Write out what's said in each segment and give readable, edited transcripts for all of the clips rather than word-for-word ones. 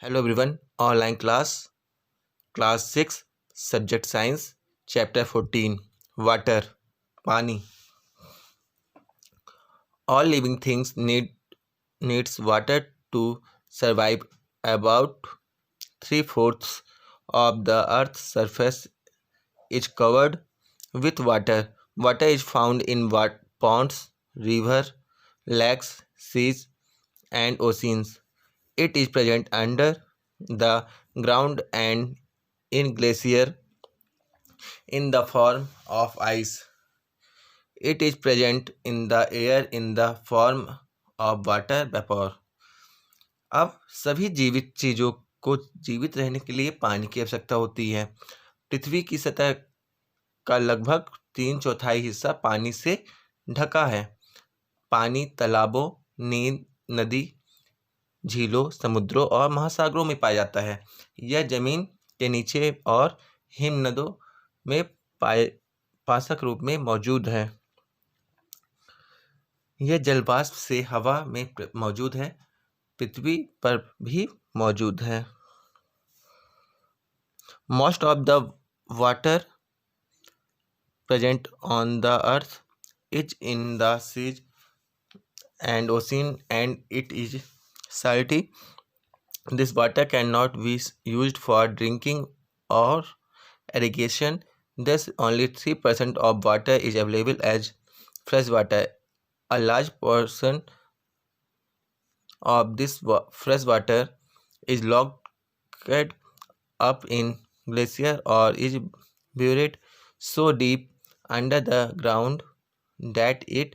Hello everyone. Online class 6 subject science chapter 14 water पानी। All living things needs water to survive. About 3/4 of the earth's surface is covered with water. Water is found in ponds, rivers, lakes, seas, and oceans. It is present under the ground and in glacier in the form of ice. It is present in the air in the form of water vapor. अब सभी जीवित चीज़ों को जीवित रहने के लिए पानी की आवश्यकता होती है। पृथ्वी की सतह का लगभग 3/4 हिस्सा पानी से ढका है। पानी तालाबों, नील, नदी, झीलों, समुद्रों और महासागरों में पाया जाता है। यह जमीन के नीचे और हिमनदों में पाशक रूप में मौजूद है। यह जलवाष्प से हवा में मौजूद है, पृथ्वी पर भी मौजूद है। Most of the water present on the earth is in the seas and ocean, and it is salty. This water cannot be used for drinking or irrigation. Thus, only 3% of water is available as fresh water. A large portion of this fresh water is locked up in glacier or is buried so deep under the ground that it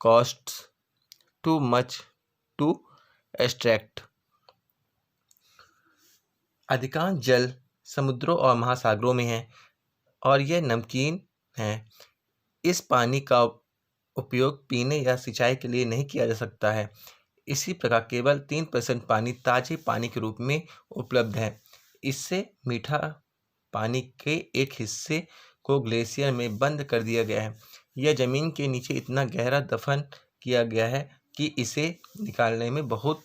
costs too much to extract. अधिकांश जल समुद्रों और महासागरों में है और यह नमकीन है। इस पानी का उपयोग पीने या सिंचाई के लिए नहीं किया जा सकता है। इसी प्रकार केवल 3% पानी ताजे पानी के रूप में उपलब्ध है। इससे मीठा पानी के एक हिस्से को ग्लेशियर में बंद कर दिया गया है। यह जमीन के नीचे इतना गहरा दफन किया गया है कि इसे निकालने में बहुत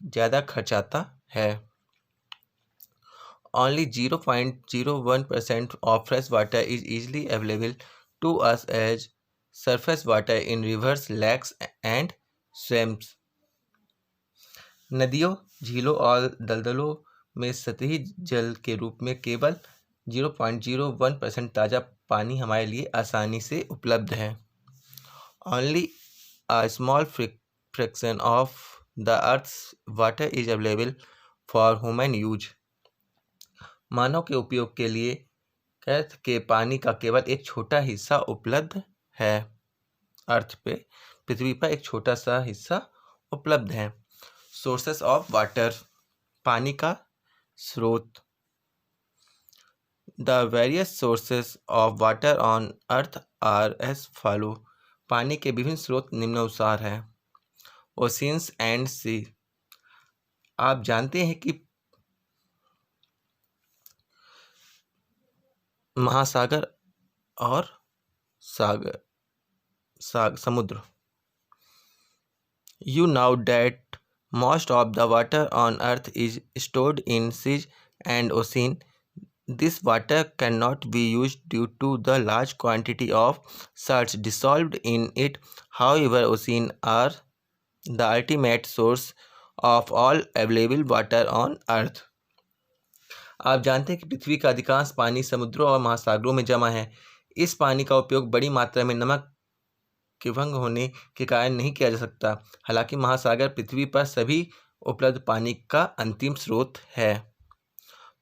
ज़्यादा खर्च आता है। Only 0.01% of fresh water is easily available to us as surface water in rivers, lakes and swamps. नदियों, झीलों और दलदलों में सतही जल के रूप में केवल 0.01% ताज़ा पानी हमारे लिए आसानी से उपलब्ध है। Only a small fraction of the earth's water is available for human use. मानव के उपयोग के लिए अर्थ के पानी का केवल एक छोटा हिस्सा उपलब्ध है। अर्थ पे पृथ्वी पर एक छोटा सा हिस्सा उपलब्ध है। सोर्सेस ऑफ वाटर, पानी का स्रोत। The various sources of water on earth are as follow. पानी के विभिन्न स्रोत निम्नानुसार हैं। Oceans and sea. आप जानते हैं कि महासागर और समुद्र। You know that most of the water on earth is stored in seas and ocean. This water cannot be used due to the large quantity of salts dissolved in it. However, oceans are the ultimate source of all available water on earth. आप जानते हैं कि पृथ्वी का अधिकांश पानी समुद्रों और महासागरों में जमा है। इस पानी का उपयोग बड़ी मात्रा में नमक के भंग होने के कारण नहीं किया जा सकता। हालांकि महासागर पृथ्वी पर सभी उपलब्ध पानी का अंतिम स्रोत है।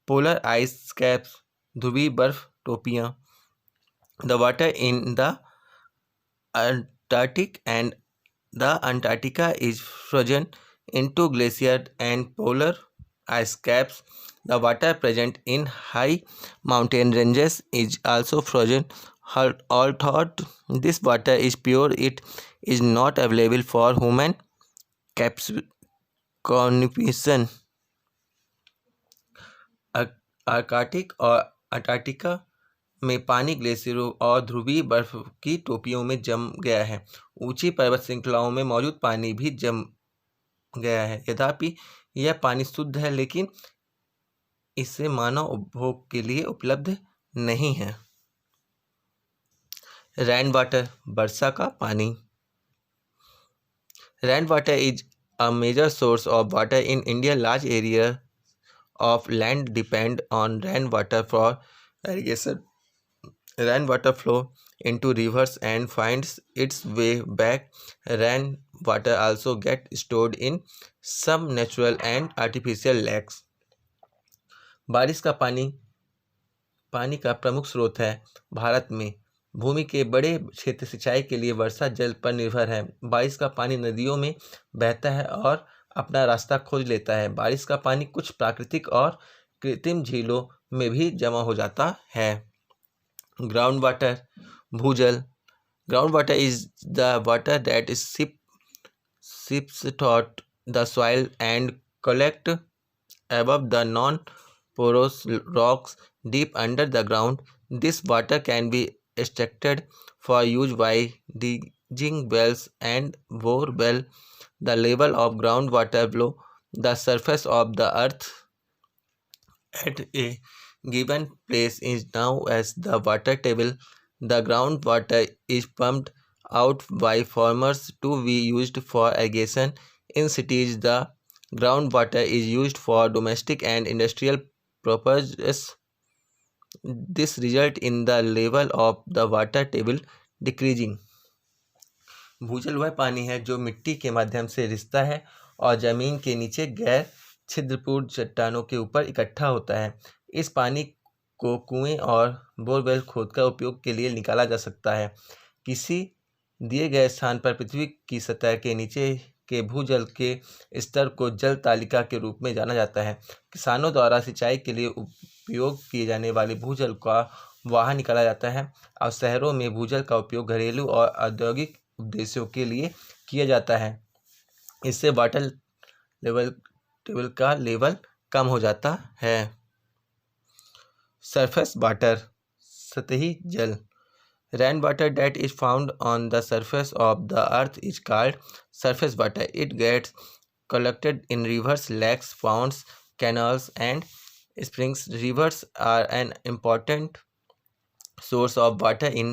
पोलर आइस कैप्स, ध्रुवीय बर्फ टोपियाँ। The water in the Antarctic and the Antarctica is frozen into glacier and polar ice caps. The water present in high mountain ranges is also frozen. Although this water is pure, it is not available for human consumption. Arctic और Antarctica में पानी ग्लेशियरों और ध्रुवीय बर्फ की टोपियों में जम गया है। ऊंची पर्वत श्रृंखलाओं में मौजूद पानी भी जम गया है। यद्यपि यह पानी शुद्ध है, लेकिन इसे मानव उपभोग के लिए उपलब्ध नहीं है। रेन वाटर, वर्षा का पानी। Rainwater is a major source of water in India. Large areas of land depend on rainwater for irrigation. Rainwater flow into rivers and finds its way back. Rainwater also gets stored in some natural and artificial lakes. बारिश का पानी का प्रमुख स्रोत है। भारत में भूमि के बड़े क्षेत्र सिंचाई के लिए वर्षा जल पर निर्भर है। बारिश का पानी नदियों में बहता है और अपना रास्ता खोज लेता है। बारिश का पानी कुछ प्राकृतिक और कृत्रिम झीलों में भी जमा हो जाता है। ग्राउंड वाटर, भूजल। Ground water is the water that seeps through the soil and collect above the non-porous rocks deep under the ground. This water can be extracted for use by digging wells and bore well. The level of groundwater below the surface of the earth at a given place is known as the water table. The groundwater is pumped out by farmers to be used for irrigation. In cities, the groundwater is used for domestic and industrial purposes. This results in the level of the water table decreasing. भूजल वह पानी है जो मिट्टी के माध्यम से रिसता है और जमीन के नीचे गैर छिद्रपूर्ण चट्टानों के ऊपर इकट्ठा होता है। इस पानी को कुएं और बोरवेल खोदकर उपयोग के लिए निकाला जा सकता है। किसी दिए गए स्थान पर पृथ्वी की सतह के नीचे के भूजल के स्तर को जल तालिका के रूप में जाना जाता है। किसानों द्वारा सिंचाई के लिए उपयोग किए जाने वाले भूजल का वहां निकाला जाता है और शहरों में भूजल का उपयोग घरेलू और औद्योगिक उद्देश्यों के लिए किया जाता है। इससे वाटर टेबल का लेवल कम हो जाता है। सरफेस वाटर, सतही जल। Rainwater that is found on the surface of the earth is called surface water. It gets collected in rivers, lakes, ponds, canals, and springs. Rivers are an important source of water in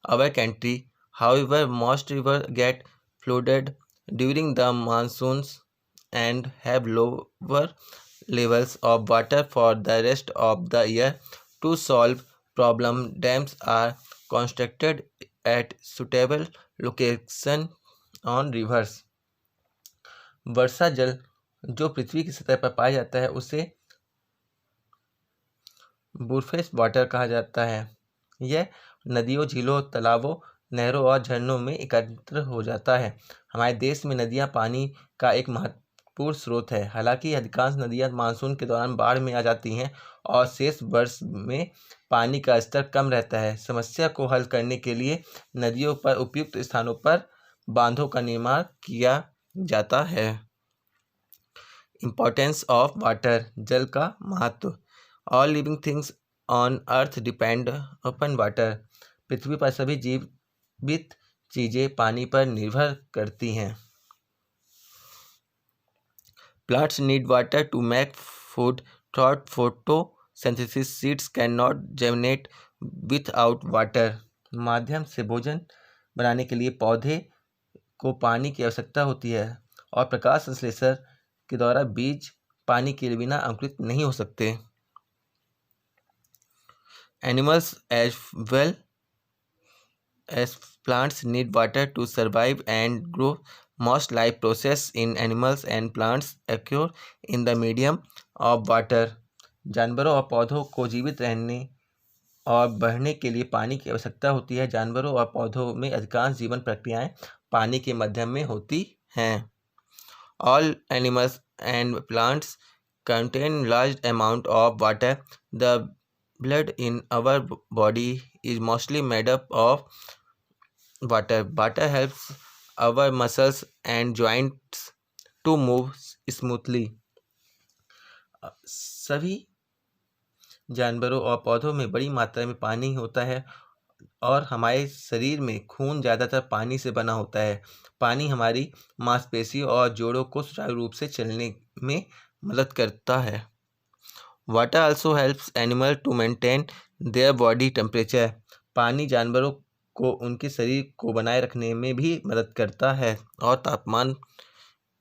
our country. However, most rivers get flooded during the monsoons and have lower levels of water for the rest of the year. To solve problem, dams are constructed at suitable location on rivers. वर्षा जल जो पृथ्वी की सतह पर पाया जाता है उसे surface water कहा जाता है। यह नदियों, झीलों, तालाबों, नहरों और झरनों में एकत्र हो जाता है। हमारे देश में नदियां पानी का एक महत्वपूर्ण स्रोत है। हालांकि अधिकांश नदियां मानसून के दौरान बाढ़ में आ जाती हैं और शेष वर्ष में पानी का स्तर कम रहता है। समस्या को हल करने के लिए नदियों पर उपयुक्त स्थानों पर बांधों का निर्माण किया जाता है। इम्पोर्टेंस ऑफ वाटर, जल का महत्व। All living things on earth depend upon water. पृथ्वी पर सभी जीवित चीजें पानी पर निर्भर करती हैं। Plants need water to make food through photosynthesis. Seeds can not germinate without water. माध्यम से भोजन बनाने के लिए पौधे को पानी की आवश्यकता होती है और प्रकाश संश्लेषण के द्वारा बीज पानी के बिना अंकुरित नहीं हो सकते। Animals as well as plants need water to survive and grow. Most life process in animals and plants occur in the medium of water. जानवरों और पौधों को जीवित रहने और बढ़ने के लिए पानी की आवश्यकता होती है। जानवरों और पौधों में अधिकांश जीवन प्रक्रियाएं पानी के माध्यम में होती हैं। All animals and plants contain large amount of water. The blood in our body is mostly made up of water. Water helps our muscles and joints to move smoothly. सभी जानवरों और पौधों में बड़ी मात्रा में पानी होता है और हमारे शरीर में खून ज़्यादातर पानी से बना होता है। पानी हमारी मांसपेशियों और जोड़ों को सुचारू रूप से चलने में मदद करता है। Water also helps animal to maintain their body temperature. पानी जानवरों को उनके शरीर को बनाए रखने में भी मदद करता है और तापमान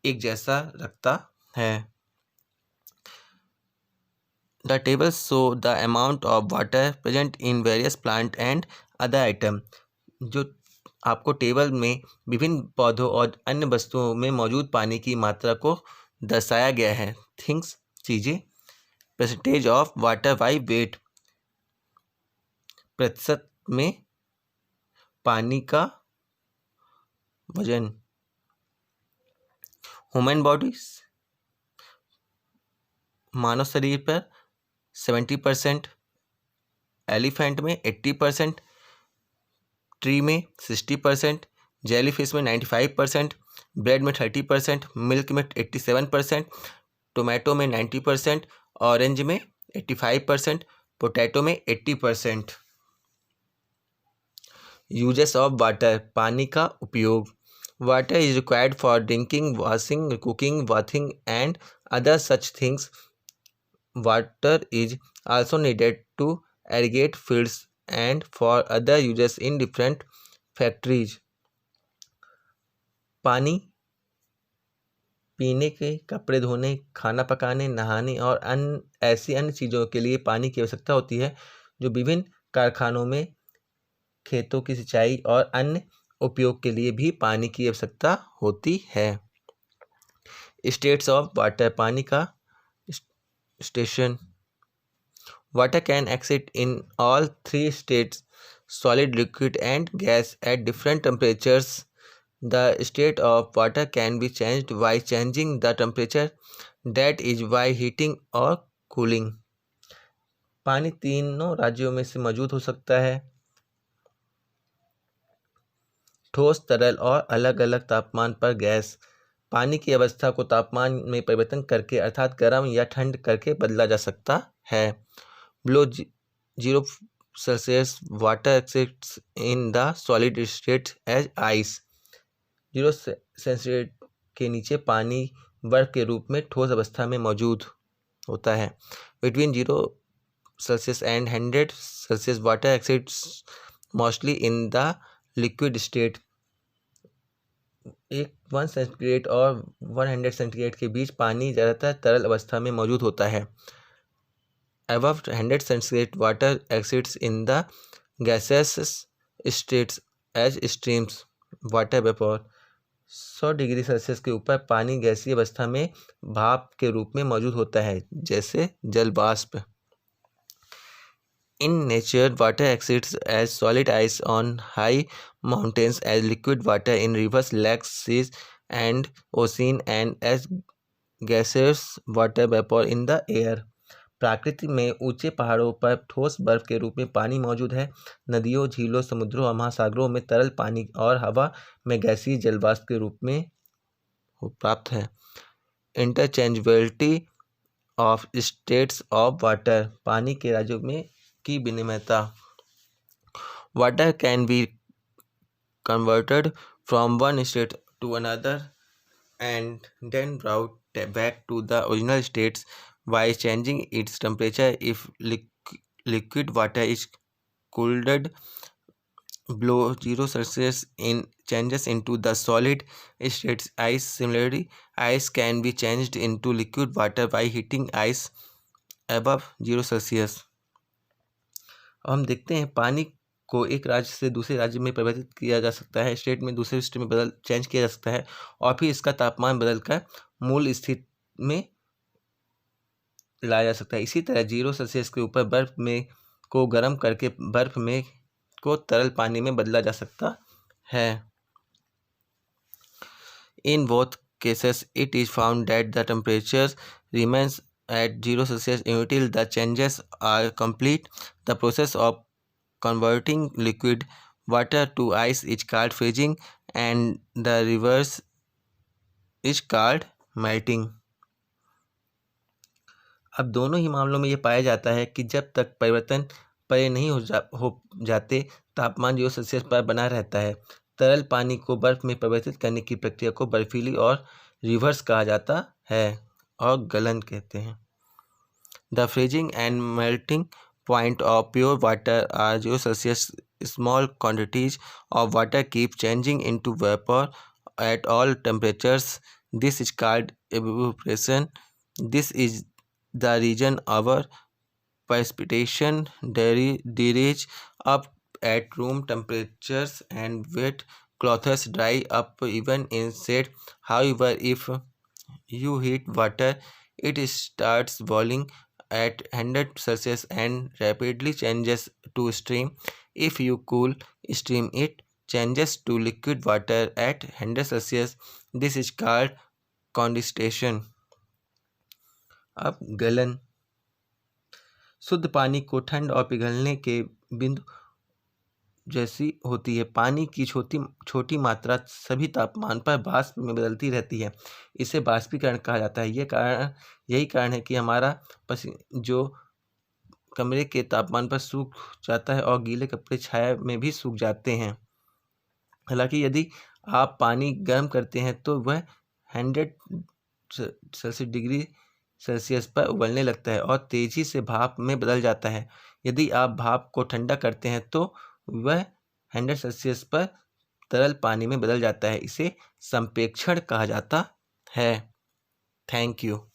एक जैसा रखता है। The tables show the amount of water present in various plant and other item। जो आपको टेबल में विभिन्न पौधों और अन्य वस्तुओं में मौजूद पानी की मात्रा को दर्शाया गया है। थिंग्स चीज़ें, percentage of water by wait, प्रतिशत में पानी का वजन। ह्यूमन बॉडीज, मानव शरीर पर 70%, एलिफेंट में 80%, ट्री में 60%, जेलीफिश में 95%, ब्रेड में 30%, मिल्क में 87%, टोमेटो में 90%, ऑरेंज में 85%, पोटैटो में 80%। यूजेस ऑफ वाटर, पानी का उपयोग। Water is required for drinking, washing, cooking, bathing and other such things. Water is also needed to irrigate fields and for other uses in different factories। पानी पीने के, कपड़े धोने, खाना पकाने, नहाने और ऐसी अन्य चीज़ों के लिए पानी की आवश्यकता होती है जो विभिन्न कारखानों में, खेतों की सिंचाई और अन्य उपयोग के लिए भी पानी की आवश्यकता होती है। स्टेट्स ऑफ वाटर, पानी का station. Water can exist in all three states, solid, liquid and gas, at different temperatures। The state of water can be changed by changing the temperature, that is by heating or cooling। पानी तीनों राज्यों में से मौजूद हो सकता है, ठोस, तरल और अलग अलग तापमान पर गैस। पानी की अवस्था को तापमान में परिवर्तन करके अर्थात गर्म या ठंड करके बदला जा सकता है। Below 0 Celsius, water exists in the solid state as ice। 0 centigrade के नीचे पानी बर्फ के रूप में ठोस अवस्था में मौजूद होता है। Between 0 Celsius and 100 Celsius, water exists mostly in the liquid state। 1 centigrade और 100 सेंटीग्रेड के बीच पानी ज़्यादातर तरल अवस्था में मौजूद होता है। Above 100 centigrade, water exists in the gaseous states as streams, water vapor। 100 degree Celsius के ऊपर पानी गैसीय अवस्था में भाप के रूप में मौजूद होता है, जैसे जल वाष्प। In nature, water exists as solid ice on high mountains, as liquid water in rivers, lakes, seas and ocean, and as gaseous water vapor in the air। प्रकृति में ऊंचे पहाड़ों पर ठोस बर्फ के रूप में पानी मौजूद है। नदियों, झीलों, समुद्रों और महासागरों में तरल पानी और हवा में गैसीय जलवाष्प के रूप में प्राप्त है। Interchangeability of states of water, पानी के राज्यों में की विनिमयता। Water can be converted from one state to another and then brought back to the original states by changing its temperature। If liquid water is cooled below 0 Celsius, in changes into the solid states ice। Similarly, ice can be changed into liquid water by heating ice above 0 Celsius। अब हम देखते हैं पानी को एक राज्य से दूसरे राज्य में परिवर्तित किया जा सकता है, स्टेट में दूसरे स्टेट में चेंज किया जा सकता है और फिर इसका तापमान बदलकर मूल स्थिति में लाया जा सकता है। इसी तरह 0 सेल्सियस के ऊपर बर्फ में को गर्म करके बर्फ में को तरल पानी में बदला जा सकता है। In both cases it is found that the temperature remains at 0 Celsius until the changes are complete। The process of converting liquid water to ice is called freezing and the reverse is called melting। अब दोनों ही मामलों में यह पाया जाता है कि जब तक परिवर्तन पूरे नहीं हो जाते तापमान 0 सेल्सियस पर बना रहता है। तरल पानी को बर्फ में परिवर्तित करने की प्रक्रिया को बर्फीली और रिवर्स कहा जाता है और गलन कहते हैं। The freezing and melting point of pure water are 0 Celsius. Small quantities of water keep changing into vapor at all temperatures. This is called evaporation. This is the region our precipitation dries up at room temperatures and wet clothes dry up even in shade. However, if you heat water, it starts boiling at 100 Celsius and rapidly changes to steam. If you cool steam, it changes to liquid water at 100 Celsius. This is called condensation. अब गलन। शुद्ध पानी को ठंड और पिघलने के बिंदु जैसी होती है। पानी की छोटी मात्रा सभी तापमान पर वाष्प में बदलती रहती है। इसे वाष्पीकरण कहा जाता है। यही कारण है कि हमारा जो कमरे के तापमान पर सूख जाता है और गीले कपड़े छाया में भी सूख जाते हैं। हालांकि यदि आप पानी गर्म करते हैं तो वह 100 डिग्री सेल्सियस पर उबलने लगता है और तेजी से भाप में बदल जाता है। यदि आप भाप को ठंडा करते हैं तो वह 100 सेल्सियस पर तरल पानी में बदल जाता है। इसे संप्रेक्षण कहा जाता है। Thank you.